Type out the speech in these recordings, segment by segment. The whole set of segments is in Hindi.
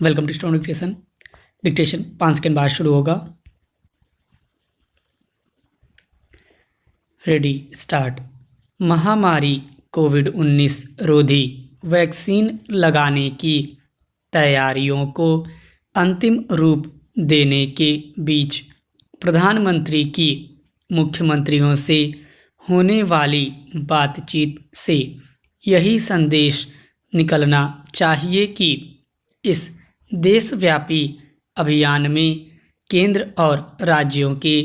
Welcome to stone dictation. Dictation 5 second बाद शुरू होगा। Ready start. महामारी कोविड-19 रोधी वैक्सीन लगाने की तैयारियों को अंतिम रूप देने के बीच प्रधानमंत्री की मुख्यमंत्रियों से होने वाली बातचीत से यही संदेश निकलना चाहिए कि इस देशव्यापी अभियान में केंद्र और राज्यों के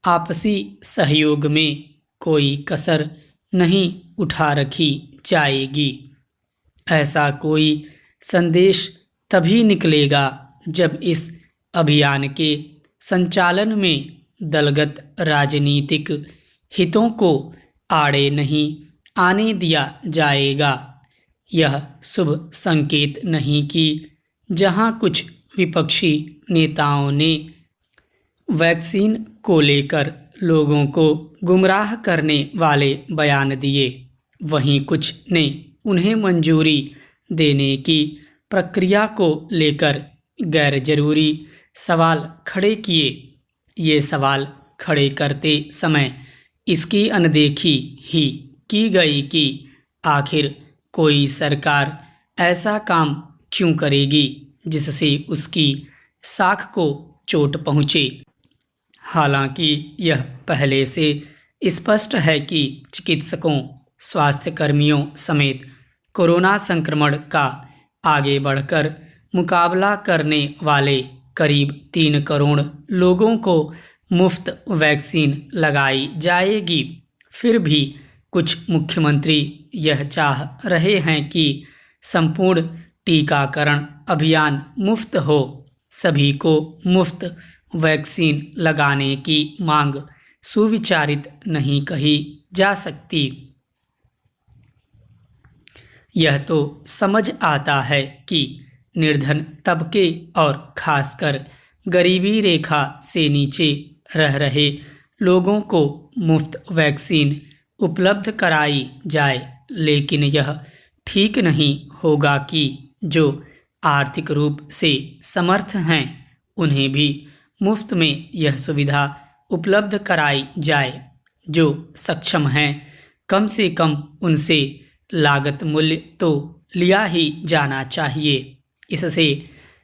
आपसी सहयोग में कोई कसर नहीं उठा रखी जाएगी। ऐसा कोई संदेश तभी निकलेगा जब इस अभियान के संचालन में दलगत राजनीतिक हितों को आड़े नहीं आने दिया जाएगा। यह शुभ संकेत नहीं कि जहां कुछ विपक्षी नेताओं ने वैक्सीन को लेकर लोगों को गुमराह करने वाले बयान दिए, वहीं कुछ ने उन्हें मंजूरी देने की प्रक्रिया को लेकर गैर जरूरी सवाल खड़े किए। ये सवाल खड़े करते समय इसकी अनदेखी ही की गई कि आखिर कोई सरकार ऐसा काम क्यों करेगी जिससे उसकी साख को चोट पहुँचे। हालांकि यह पहले से स्पष्ट है कि चिकित्सकों, स्वास्थ्यकर्मियों समेत कोरोना संक्रमण का आगे बढ़कर मुकाबला करने वाले करीब 3 करोड़ लोगों को मुफ्त वैक्सीन लगाई जाएगी। फिर भी कुछ मुख्यमंत्री यह चाह रहे हैं कि संपूर्ण टीकाकरण अभियान मुफ्त हो। सभी को मुफ्त वैक्सीन लगाने की मांग सुविचारित नहीं कही जा सकती। यह तो समझ आता है कि निर्धन तबके और खासकर गरीबी रेखा से नीचे रह रहे लोगों को मुफ्त वैक्सीन उपलब्ध कराई जाए, लेकिन यह ठीक नहीं होगा कि जो आर्थिक रूप से समर्थ हैं उन्हें भी मुफ्त में यह सुविधा उपलब्ध कराई जाए। जो सक्षम हैं कम से कम उनसे लागत मूल्य तो लिया ही जाना चाहिए। इससे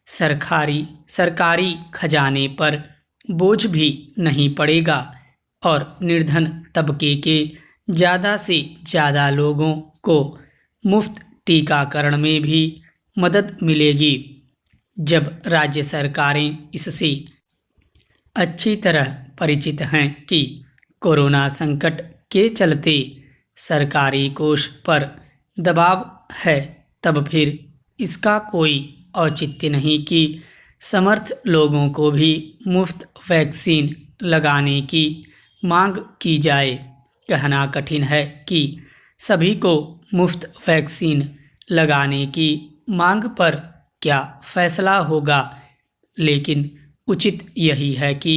सरकारी खजाने पर बोझ भी नहीं पड़ेगा और निर्धन तबके के ज़्यादा से ज़्यादा लोगों को मुफ्त टीकाकरण में भी मदद मिलेगी। जब राज्य सरकारें इससे अच्छी तरह परिचित हैं कि कोरोना संकट के चलते सरकारी कोष पर दबाव है, तब फिर इसका कोई औचित्य नहीं कि समर्थ लोगों को भी मुफ्त वैक्सीन लगाने की मांग की जाए। कहना कठिन है कि सभी को मुफ्त वैक्सीन लगाने की मांग पर क्या फैसला होगा, लेकिन उचित यही है कि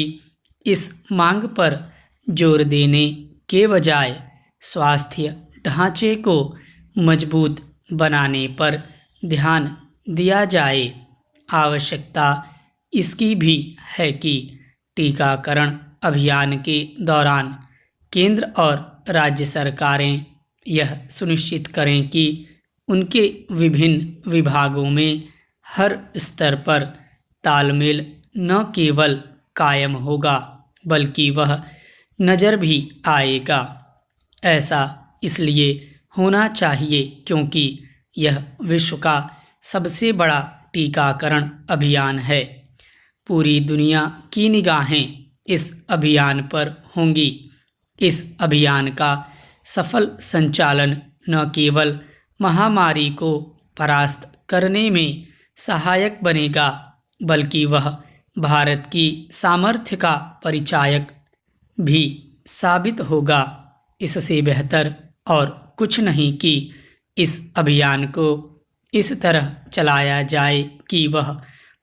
इस मांग पर जोर देने के बजाय स्वास्थ्य ढांचे को मजबूत बनाने पर ध्यान दिया जाए। आवश्यकता इसकी भी है कि टीकाकरण अभियान के दौरान केंद्र और राज्य सरकारें यह सुनिश्चित करें कि उनके विभिन्न विभागों में हर स्तर पर तालमेल न केवल कायम होगा बल्कि वह नज़र भी आएगा। ऐसा इसलिए होना चाहिए क्योंकि यह विश्व का सबसे बड़ा टीकाकरण अभियान है। पूरी दुनिया की निगाहें इस अभियान पर होंगी। इस अभियान का सफल संचालन न केवल महामारी को परास्त करने में सहायक बनेगा बल्कि वह भारत की सामर्थ्य का परिचायक भी साबित होगा। इससे बेहतर और कुछ नहीं कि इस अभियान को इस तरह चलाया जाए कि वह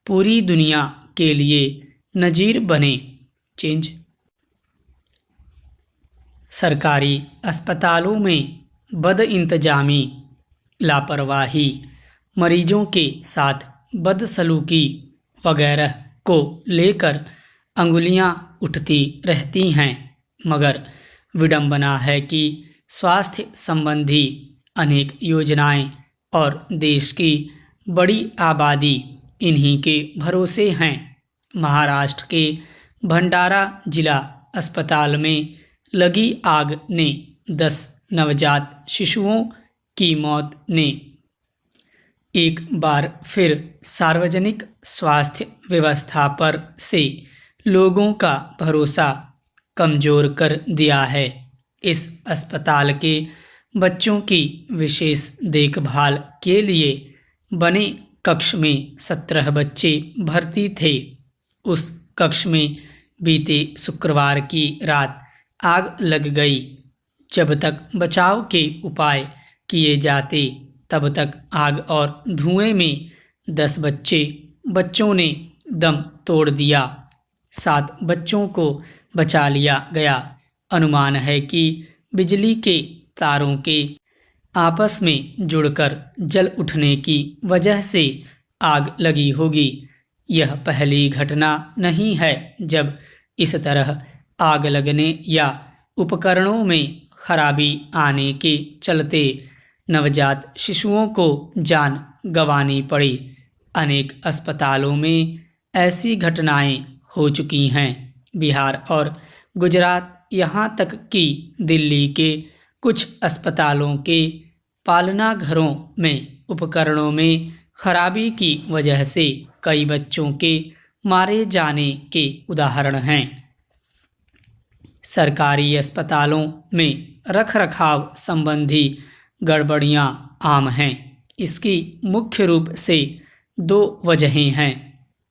पूरी दुनिया के लिए नज़ीर बने। चेंज। सरकारी अस्पतालों में बदइंतजामी, लापरवाही, मरीजों के साथ बदसलूकी वगैरह को लेकर अंगुलियां उठती रहती हैं, मगर विडंबना है कि स्वास्थ्य संबंधी अनेक योजनाएं और देश की बड़ी आबादी इन्हीं के भरोसे हैं। महाराष्ट्र के भंडारा जिला अस्पताल में लगी आग ने 10 नवजात शिशुओं की मौत ने एक बार फिर सार्वजनिक स्वास्थ्य व्यवस्था पर से लोगों का भरोसा कमजोर कर दिया है। इस अस्पताल के बच्चों की विशेष देखभाल के लिए बने कक्ष में 17 बच्चे भर्ती थे। उस कक्ष में बीते शुक्रवार की रात आग लग गई। जब तक बचाव के उपाय किए जाते तब तक आग और धुएं में 10 बच्चों ने दम तोड़ दिया। 7 बच्चों को बचा लिया गया। अनुमान है कि बिजली के तारों के आपस में जुड़कर जल उठने की वजह से आग लगी होगी। यह पहली घटना नहीं है जब इस तरह आग लगने या उपकरणों में खराबी आने के चलते नवजात शिशुओं को जान गंवानी पड़ी। अनेक अस्पतालों में ऐसी घटनाएं हो चुकी हैं। बिहार और गुजरात यहाँ तक कि दिल्ली के कुछ अस्पतालों के पालनाघरों में उपकरणों में खराबी की वजह से कई बच्चों के मारे जाने के उदाहरण हैं। सरकारी अस्पतालों में रखरखाव संबंधी गड़बड़ियां आम हैं। इसकी मुख्य रूप से 2 वजहें हैं।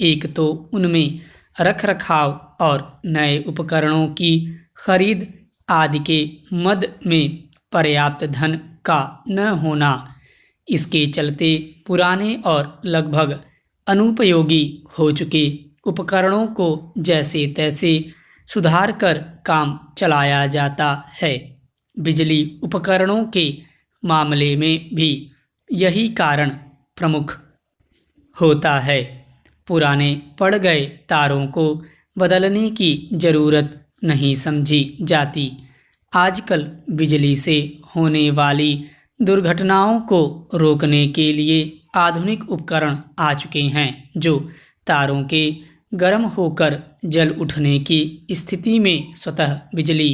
एक तो उनमें रखरखाव और नए उपकरणों की खरीद आदि के मद में पर्याप्त धन का न होना। इसके चलते पुराने और लगभग अनुपयोगी हो चुके उपकरणों को जैसे तैसे सुधार कर काम चलाया जाता है। बिजली उपकरणों के मामले में भी यही कारण प्रमुख होता है। पुराने पड़ गए तारों को बदलने की जरूरत नहीं समझी जाती। आजकल बिजली से होने वाली दुर्घटनाओं को रोकने के लिए आधुनिक उपकरण आ चुके हैं जो तारों के गर्म होकर जल उठने की स्थिति में स्वतः बिजली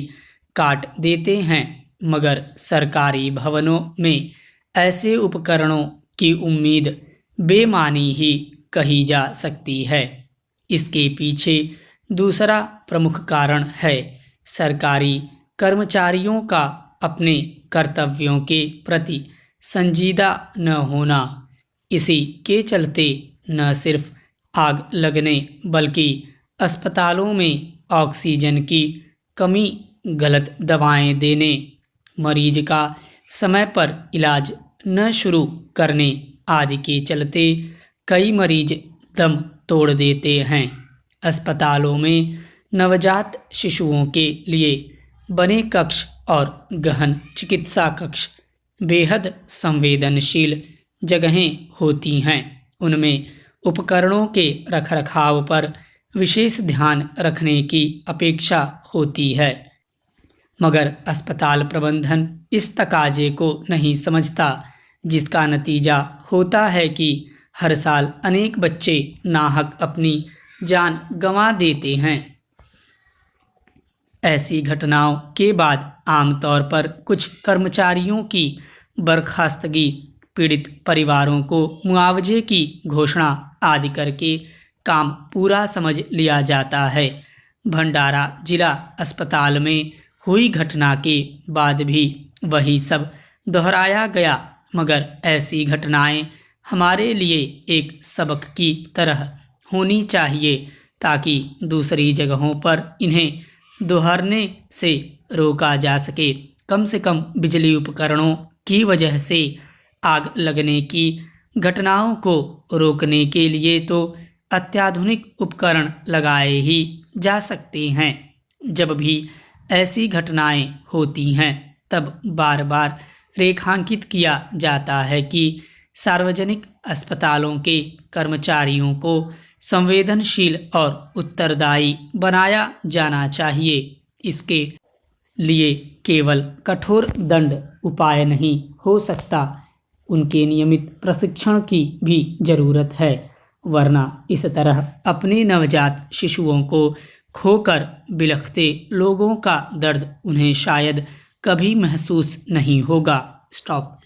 काट देते हैं, मगर सरकारी भवनों में ऐसे उपकरणों की उम्मीद बेमानी ही कही जा सकती है। इसके पीछे दूसरा प्रमुख कारण है सरकारी कर्मचारियों का अपने कर्तव्यों के प्रति संजीदा न होना। इसी के चलते न सिर्फ आग लगने बल्कि अस्पतालों में ऑक्सीजन की कमी, गलत दवाएं देने, मरीज का समय पर इलाज न शुरू करने आदि के चलते कई मरीज दम तोड़ देते हैं। अस्पतालों में नवजात शिशुओं के लिए बने कक्ष और गहन चिकित्सा कक्ष बेहद संवेदनशील जगहें होती हैं। उनमें उपकरणों के रखरखाव पर विशेष ध्यान रखने की अपेक्षा होती है, मगर अस्पताल प्रबंधन इस तकाजे को नहीं समझता, जिसका नतीजा होता है कि हर साल अनेक बच्चे नाहक अपनी जान गंवा देते हैं। ऐसी घटनाओं के बाद आमतौर पर कुछ कर्मचारियों की बर्खास्तगी, पीड़ित परिवारों को मुआवजे की घोषणा आदि करके काम पूरा समझ लिया जाता है। भंडारा जिला अस्पताल में हुई घटना के बाद भी वही सब दोहराया गया, मगर ऐसी घटनाएं हमारे लिए एक सबक की तरह होनी चाहिए ताकि दूसरी जगहों पर इन्हें दोहरने से रोका जा सके। कम से कम बिजली उपकरणों की वजह से आग लगने की घटनाओं को रोकने के लिए तो अत्याधुनिक उपकरण लगाए ही जा सकते हैं। जब भी ऐसी घटनाएं होती हैं तब बार बार रेखांकित किया जाता है कि सार्वजनिक अस्पतालों के कर्मचारियों को संवेदनशील और उत्तरदायी बनाया जाना चाहिए। इसके लिए केवल कठोर दंड उपाय नहीं हो सकता, उनके नियमित प्रशिक्षण की भी जरूरत है, वरना इस तरह अपने नवजात शिशुओं को खोकर बिलखते लोगों का दर्द उन्हें शायद कभी महसूस नहीं होगा। स्टॉप।